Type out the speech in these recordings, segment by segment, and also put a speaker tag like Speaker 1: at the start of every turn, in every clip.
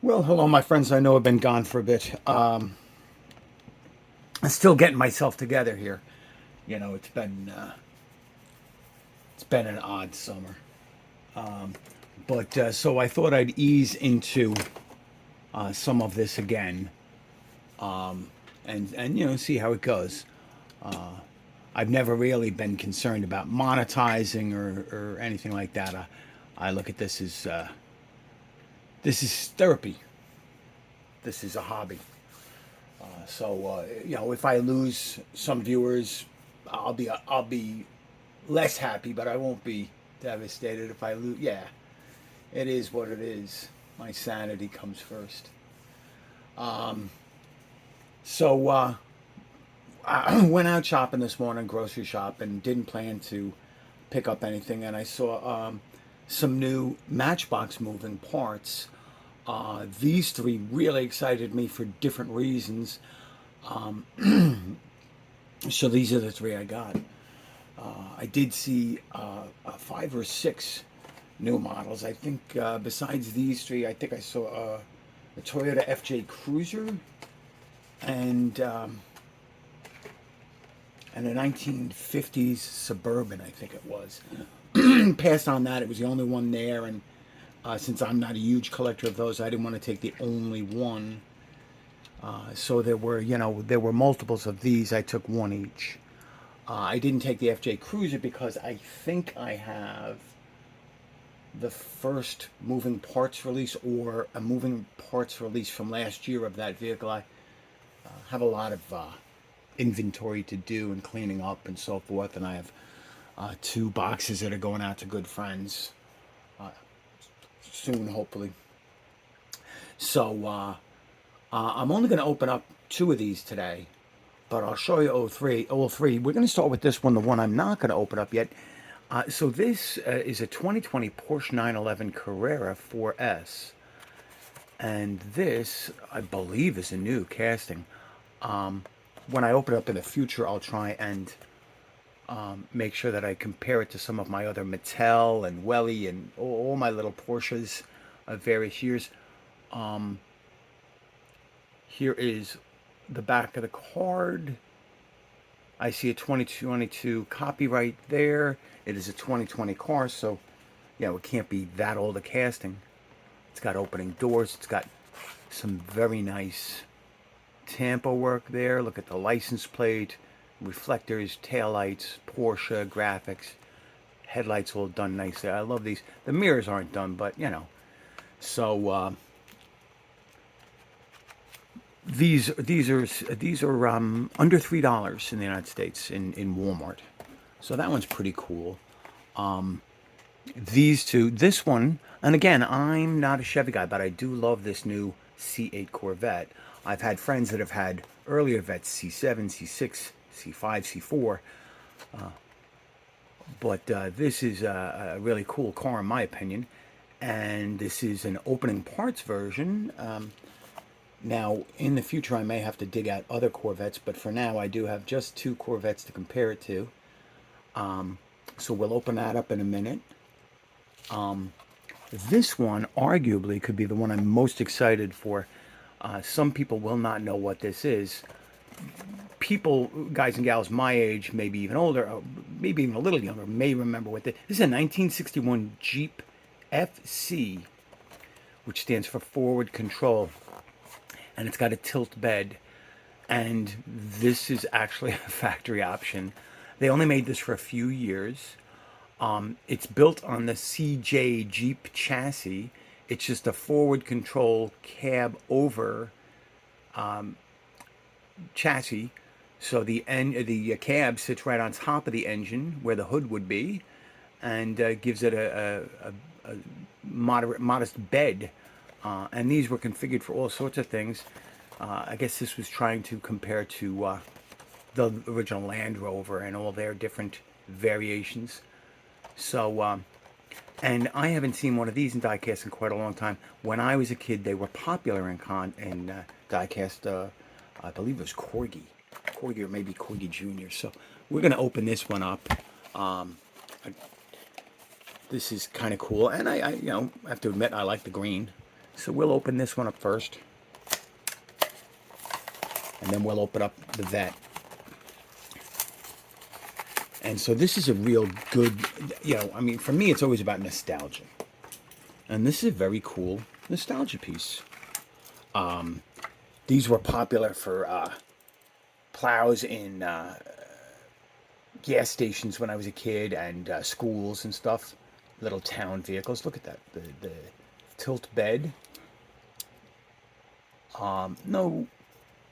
Speaker 1: Well, hello, my friends. I know I've been gone for a bit. I'm still getting myself together here. You know, it's been an odd summer, but so I thought I'd ease into some of this again, and see how it goes. I've never really been concerned about monetizing or anything like that. I look at this is therapy. This is a hobby. So if I lose some viewers, I'll be less happy, but I won't be devastated if I lose. Yeah, it is what it is. My sanity comes first. So I went out shopping this morning, grocery shop, and didn't plan to pick up anything. And I saw some new Matchbox moving parts. These three really excited me for different reasons. So these are the three I got. I did see five or six new models. I think besides these three, I think I saw a Toyota FJ Cruiser and and a 1950s Suburban, I think it was. Passed on that. It was the only one there, and since I'm not a huge collector of those, I didn't want to take the only one. So there were multiples of these. I took one each. I didn't take the FJ Cruiser because I think I have the first moving parts release or a moving parts release from last year of that vehicle. I have a lot of inventory to do and cleaning up and so forth, and I have two boxes that are going out to good friends soon, hopefully. So I'm only going to open up two of these today, but I'll show you all three. We're going to start with this one, the one I'm not going to open up yet. So this is a 2020 Porsche 911 Carrera 4S. And this, I believe, is a new casting. When I open it up in the future, I'll try and make sure that I compare it to some of my other Mattel and Welly and all my little Porsches of various years. Here is the back of the card. I see a 2022 copyright there. It is a 2020 car, so it can't be that old a casting. It's got opening doors. It's got some very nice tampo work there. Look at the license plate, reflectors, taillights, Porsche graphics, headlights all done nicely. I love these. The mirrors aren't done, but So these are under $3 in the United States in Walmart. So that one's pretty cool. These two, this one, and again, I'm not a Chevy guy, but I do love this new C8 Corvette. I've had friends that have had earlier Vettes, C7, C6, C5, C4, but this is a really cool car in my opinion, and this is an opening parts version. Now, in the future, I may have to dig out other Corvettes, but for now, I do have just two Corvettes to compare it to. So we'll open that up in a minute. This one arguably could be the one I'm most excited for. Some people will not know what this is. People, guys and gals my age, maybe even older, or maybe even a little younger, may remember what this is. A 1961 Jeep FC, which stands for forward control. And it's got a tilt bed. And this is actually a factory option. They only made this for a few years. It's built on the CJ Jeep chassis. It's just a forward control cab over chassis. So the cab sits right on top of the engine where the hood would be, and gives it a modest bed. And these were configured for all sorts of things. I guess this was trying to compare to the original Land Rover and all their different variations. So, and I haven't seen one of these in diecast in quite a long time. When I was a kid, they were popular in diecast. I believe it was Corgi or maybe Corgi Junior. So we're gonna open this one up. This is kind of cool, and I have to admit I like the green. So we'll open this one up first, and then we'll open up the Vette. And so this is a real good, I mean, for me, it's always about nostalgia. And this is a very cool nostalgia piece. These were popular for plows in gas stations when I was a kid, and schools and stuff. Little town vehicles. Look at that. The tilt bed. No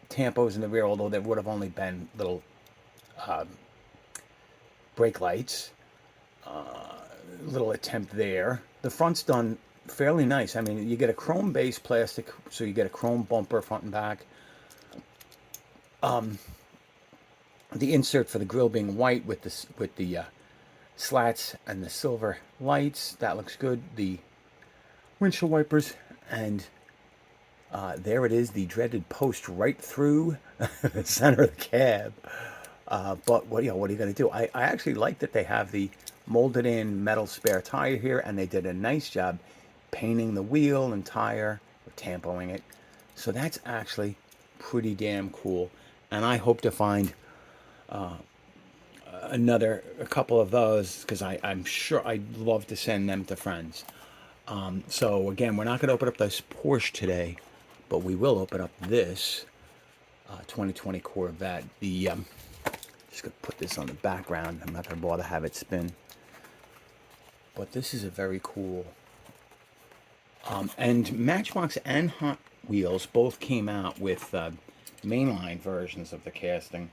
Speaker 1: tampos in the rear, although there would have only been little brake lights. Little attempt there. The front's done fairly nice. I mean, you get a chrome base plastic, so you get a chrome bumper front and back. The insert for the grille being white with the slats and the silver lights, that looks good. The windshield wipers, and there it is, the dreaded post right through the center of the cab. But what are you going to do? I actually like that they have the molded in metal spare tire here, and they did a nice job painting the wheel and tire, or tampoing it. So that's actually pretty damn cool. And I hope to find a couple of those, because I'm sure I'd love to send them to friends. So again, we're not going to open up this Porsche today, but we will open up this 2020 Corvette. Just going to put this on the background. I'm not going to bother to have it spin. But this is a very cool. And Matchbox and Hot Wheels both came out with mainline versions of the casting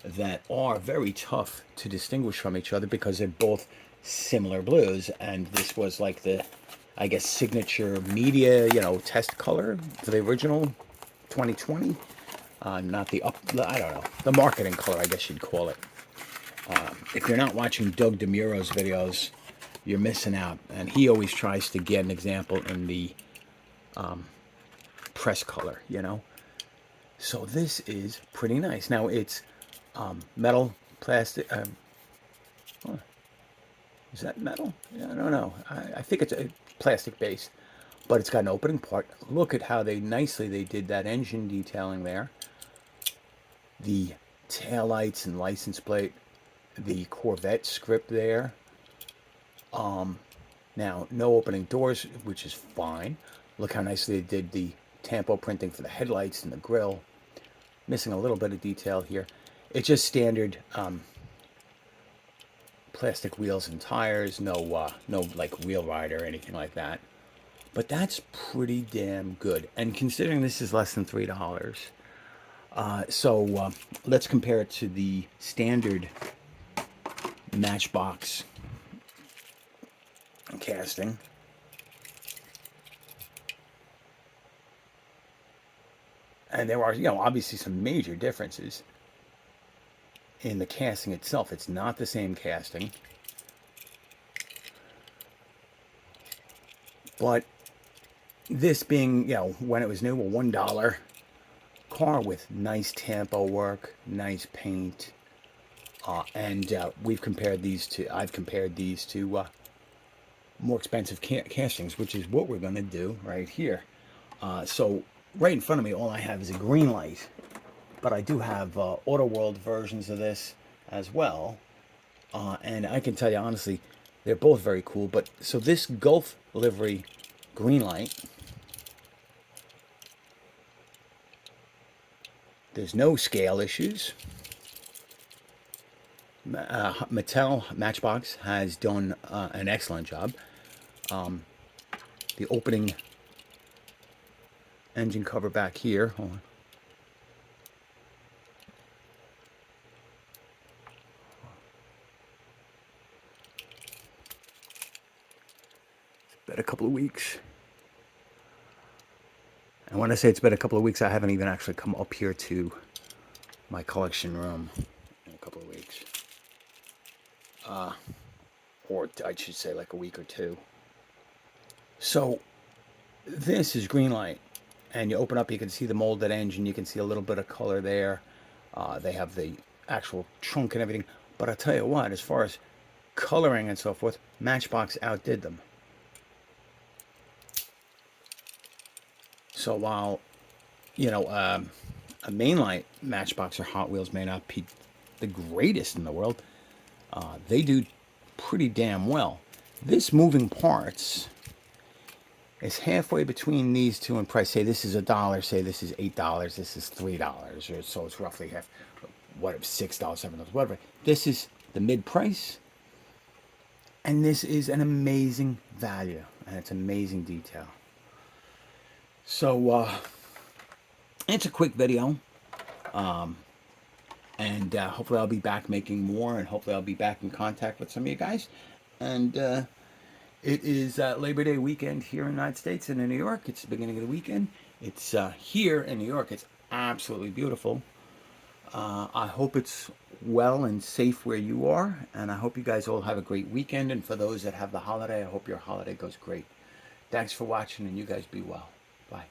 Speaker 1: that are very tough to distinguish from each other, because they're both similar blues. And this was like the, I guess, signature media, test color for the original 2020. Not the I don't know, the marketing color, I guess you'd call it. If you're not watching Doug DeMuro's videos, you're missing out. And he always tries to get an example in the press color, So this is pretty nice. Now it's metal, plastic. Is that metal? Yeah, I don't know. I think it's a plastic base, but it's got an opening part. Look at how they did that engine detailing there. The taillights and license plate, the Corvette script there. Now, no opening doors, which is fine. Look how nicely they did the tampo printing for the headlights and the grille. Missing a little bit of detail here. It's just standard plastic wheels and tires. No like wheel ride or anything like that. But that's pretty damn good. And considering this is less than $3, so let's compare it to the standard Matchbox casting. And there are, obviously some major differences in the casting itself. It's not the same casting. But this being, when it was new, a $1 car with nice tampo work, nice paint. And I've compared these to more expensive castings, which is what we're going to do right here. So right in front of me, all I have is a Greenlight, but I do have Auto World versions of this as well. And I can tell you honestly, they're both very cool. But so this Gulf livery Greenlight, there's no scale issues. Matchbox has done an excellent job. The opening engine cover back here. Hold on. It's been a couple of weeks. And when I say it's been a couple of weeks, I haven't even actually come up here to my collection room in a couple of weeks. Or I should say like a week or two. So this is Greenlight, and you open up, you can see the molded engine, you can see a little bit of color there. They have the actual trunk and everything. But I'll tell you what, as far as coloring and so forth, Matchbox outdid them. So while, you know, a mainline Matchbox or Hot Wheels may not be the greatest in the world, they do pretty damn well. This Moving Parts is halfway between these two in price. Say this is $1, say this is $8, this is $3, or so it's roughly half. What, $6, $7, whatever. This is the mid price, and this is an amazing value, and it's amazing detail. So it's a quick video, and hopefully I'll be back making more, and hopefully I'll be back in contact with some of you guys. And it is Labor Day weekend here in the United States and in New York. It's the beginning of the weekend. It's here in New York. It's absolutely beautiful. I hope it's well and safe where you are, and I hope you guys all have a great weekend. And for those that have the holiday, I hope your holiday goes great. Thanks for watching, and you guys be well. Bye.